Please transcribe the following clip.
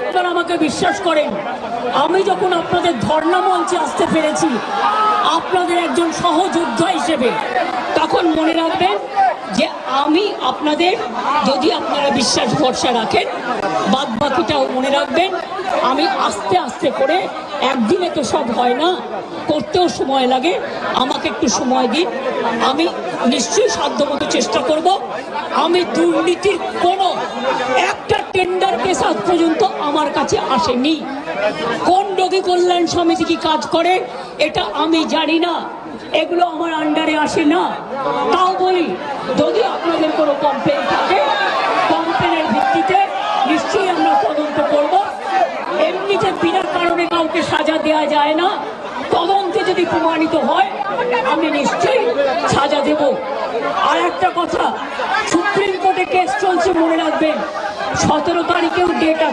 আপনারা আমাকে বিশ্বাস করেন, আমি যখন আপনাদের ধর্ণা মঞ্চে আসতে পেরেছি আপনাদের একজন সহযোদ্ধা হিসেবে, তখন মনে রাখবেন যে আমি আপনাদের, যদি আপনারা বিশ্বাস ভরসা রাখেন, বাদ বাকিটাও মনে রাখবেন। আমি আস্তে আস্তে করে, একদিনে তো সব হয় না, করতেও সময় লাগে, আমাকে একটু সময় দিন। আমি নিশ্চয়ই সাধ্যমতো চেষ্টা করব। আমি দুর্নীতির কোনো একটা টেন্ডার কেস আজ পর্যন্ত আমার কাছে আসেনি। কোন রোগী কল্যাণ সমিতি কি কাজ করে এটা আমি জানি না, এগুলো আমার আন্ডারে আসে না। তাও বলি, যদি আপনাদের কোনো কমপ্লেন থাকে, কমপ্লেনের ভিত্তিতে নিশ্চয়ই আমরা তদন্ত করব। এমনিতে বিনা কারণে কাউকে সাজা দেওয়া যায় না। তদন্তে যদি প্রমাণিত হয় আমি নিশ্চয়ই সাজা দেব। আর একটা কথা, সুপ্রিম কোর্টে কেস চলছে, মনে রাখবেন 17 তারিখেও ডেট আছে।